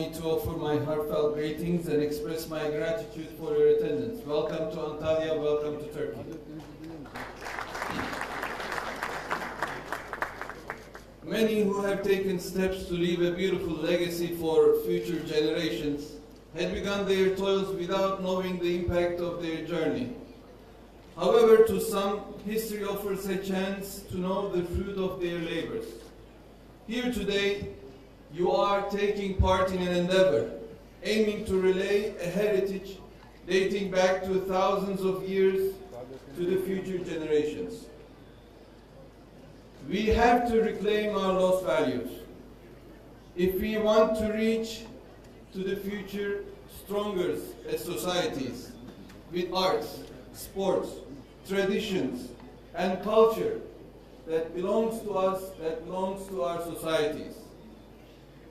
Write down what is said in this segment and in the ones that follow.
me to offer my heartfelt greetings and express my gratitude for your attendance. Welcome to Antalya, welcome to Turkey. Many who have taken steps to leave a beautiful legacy for future generations had begun their toils without knowing the impact of their journey. However, to some, history offers a chance to know the fruit of their labors. Here today, you are taking part in an endeavor aiming to relay a heritage dating back to thousands of years to the future generations. We have to reclaim our lost values. If we want to reach to the future stronger as societies with arts, sports, traditions, and culture that belongs to us, that belongs to our societies.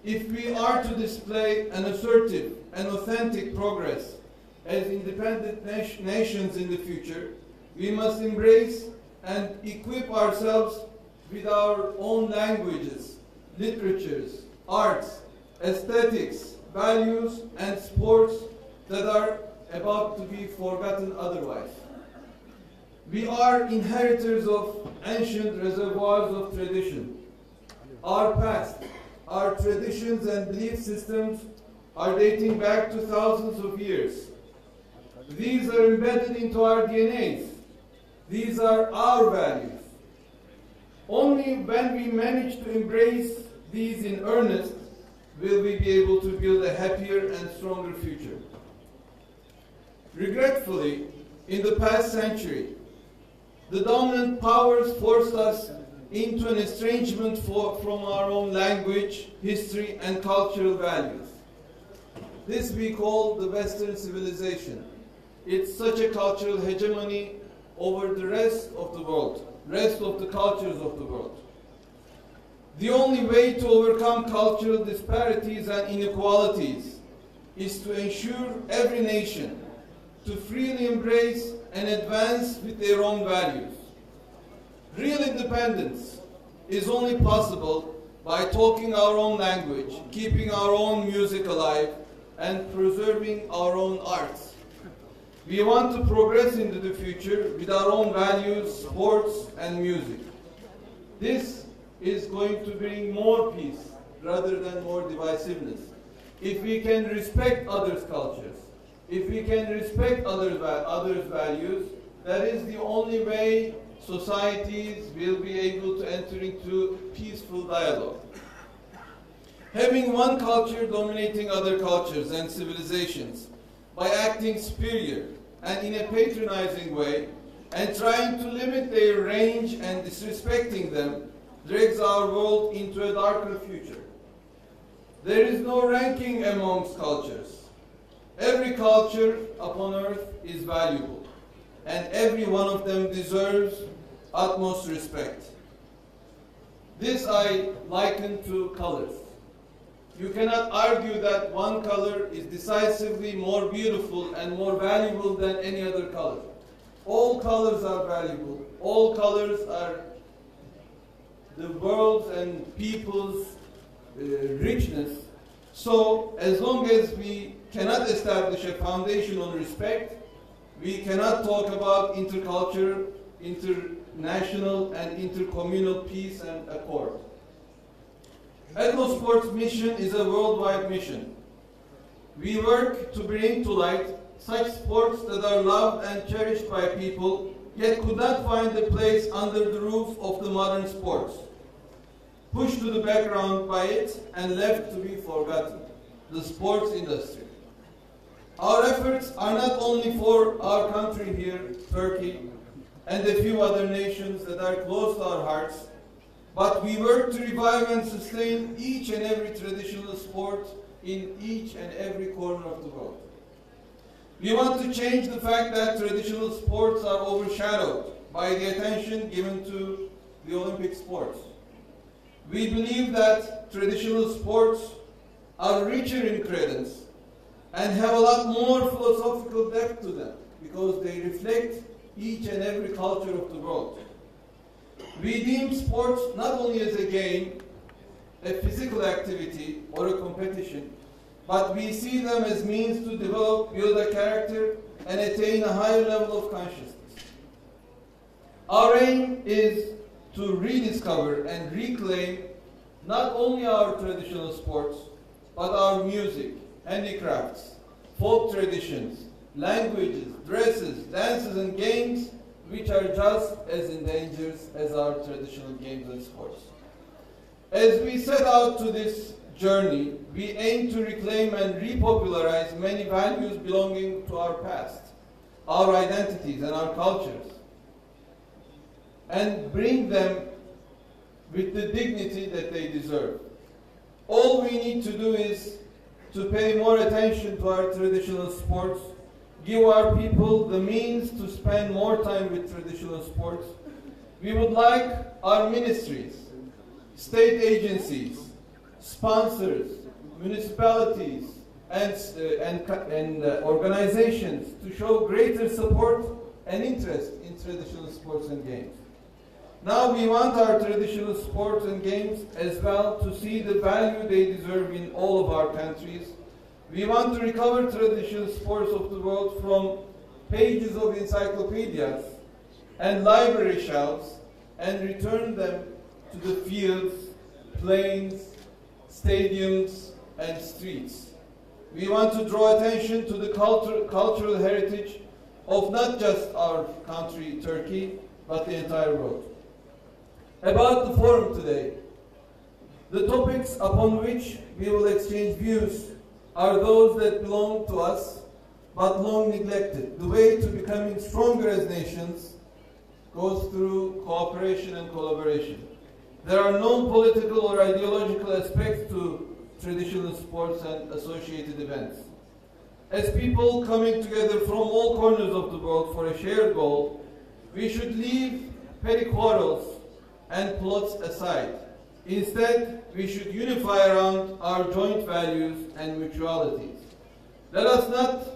If we are to display an assertive and authentic progress as independent nations in the future, we must embrace and equip ourselves with our own languages, literatures, arts, aesthetics, values, and sports that are about to be forgotten otherwise. We are inheritors of ancient reservoirs of tradition. Our past, our traditions and belief systems are dating back to thousands of years. These are embedded into our DNAs. These are our values. Only when we manage to embrace these in earnest will we be able to build a happier and stronger future. Regretfully, in the past century, the dominant powers forced us into an estrangement from our own language, history, and cultural values. This we call the Western civilization. It's such a cultural hegemony over the rest of the world, rest of the cultures of the world. The only way to overcome cultural disparities and inequalities is to ensure every nation to freely embrace and advance with their own values. Real independence is only possible by talking our own language, keeping our own music alive, and preserving our own arts. We want to progress into the future with our own values, sports, and music. This is going to bring more peace rather than more divisiveness. If we can respect others' cultures, if we can respect others' values, that is the only way societies will be able to enter into peaceful dialogue. Having one culture dominating other cultures and civilizations by acting superior and in a patronizing way and trying to limit their range and disrespecting them drags our world into a darker future. There is no ranking amongst cultures. Every culture upon earth is valuable, and every one of them deserves utmost respect. This I liken to colors. You cannot argue that one color is decisively more beautiful and more valuable than any other color. All colors are valuable. All colors are the world's and people's richness. So, as long as we cannot establish a foundation on respect, we cannot talk about intercultural, international, and intercommunal peace and accord. Ethnosport's mission is a worldwide mission. We work to bring to light such sports that are loved and cherished by people, yet could not find a place under the roof of the modern sports. Pushed to the background by it and left to be forgotten, the sports industry. Our efforts are not only for our country here, Turkey, and a few other nations that are close to our hearts, but we work to revive and sustain each and every traditional sport in each and every corner of the world. We want to change the fact that traditional sports are overshadowed by the attention given to the Olympic sports. We believe that traditional sports are richer in credence and have a lot more philosophical depth to them because they reflect each and every culture of the world. We deem sports not only as a game, a physical activity, or a competition, but we see them as means to develop, build a character, and attain a higher level of consciousness. Our aim is to rediscover and reclaim not only our traditional sports, but our music, handicrafts, folk traditions, languages, dresses, dances, and games, which are just as endangered as our traditional games and sports. As we set out to this journey, we aim to reclaim and repopularize many values belonging to our past, our identities, and our cultures, and bring them with the dignity that they deserve. All we need to do is to pay more attention to our traditional sports, give our people the means to spend more time with traditional sports. We would like our ministries, state agencies, sponsors, municipalities, and organizations to show greater support and interest in traditional sports and games. Now we want our traditional sports and games as well to see the value they deserve in all of our countries. We want to recover traditional sports of the world from pages of encyclopedias and library shelves and return them to the fields, plains, stadiums, and streets. We want to draw attention to the cultural heritage of not just our country, Turkey, but the entire world. About the forum today, the topics upon which we will exchange views are those that belong to us, but long neglected. The way to becoming stronger as nations goes through cooperation and collaboration. There are no political or ideological aspects to traditional sports and associated events. As people coming together from all corners of the world for a shared goal, we should leave petty quarrels and plots aside. Instead, we should unify around our joint values and mutualities. Let us not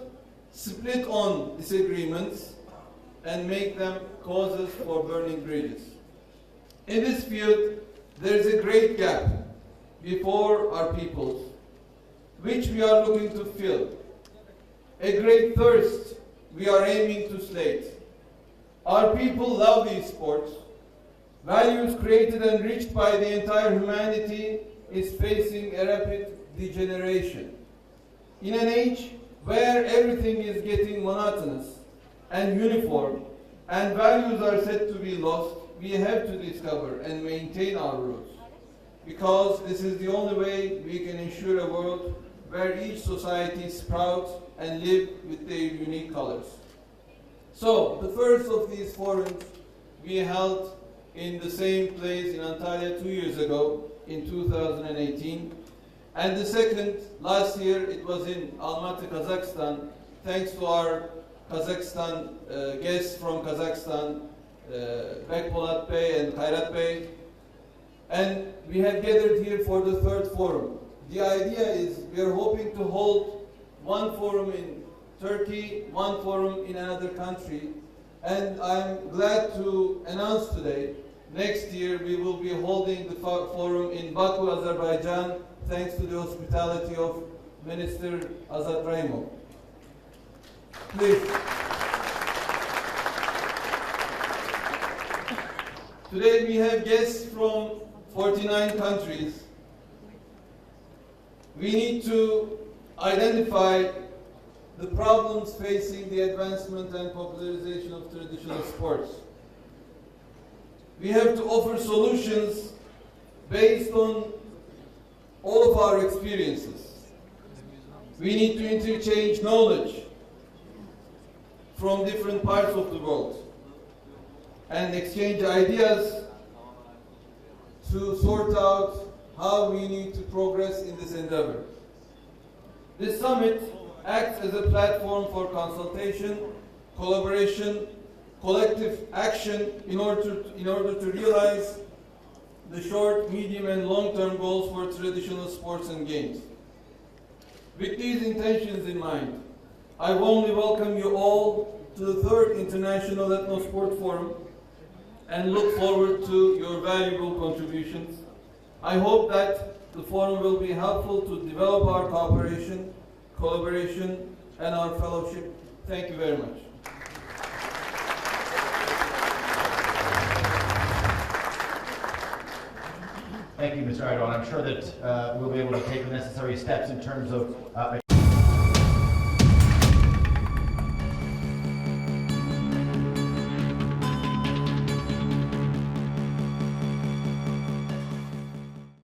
split on disagreements and make them causes for burning bridges. In this field, there is a great gap before our peoples, which we are looking to fill. A great thirst we are aiming to slate. Our people love these sports. Values created and reached by the entire humanity is facing a rapid degeneration. In an age where everything is getting monotonous and uniform and values are said to be lost, we have to discover and maintain our roots, because this is the only way we can ensure a world where each society sprouts and live with their unique colors. So, the first of these forums we held in the same place in Antalya 2 years ago, in 2018. And the second, last year, it was in Almaty, Kazakhstan, thanks to our Kazakhstan guests from Kazakhstan, Bekpolat Bey and Kairat Bey. And we have gathered here for the third forum. The idea is we are hoping to hold one forum in Turkey, one forum in another country. And I'm glad to announce today, next year we will be holding the forum in Baku, Azerbaijan, thanks to the hospitality of Minister Azat Raimov. Please. Today we have guests from 49 countries. We need to identify the problems facing the advancement and popularization of traditional sports. We have to offer solutions based on all of our experiences. We need to interchange knowledge from different parts of the world and exchange ideas to sort out how we need to progress in this endeavor. This summit acts as a platform for consultation, collaboration, collective action in order to realize the short, medium, and long-term goals for traditional sports and games. With these intentions in mind, I warmly welcome you all to the third International Ethnosport Forum and look forward to your valuable contributions. I hope that the forum will be helpful to develop our cooperation, collaboration, and our fellowship. Thank you very much. Thank you, Mr. Erdogan. I'm sure that we'll be able to take the necessary steps in terms of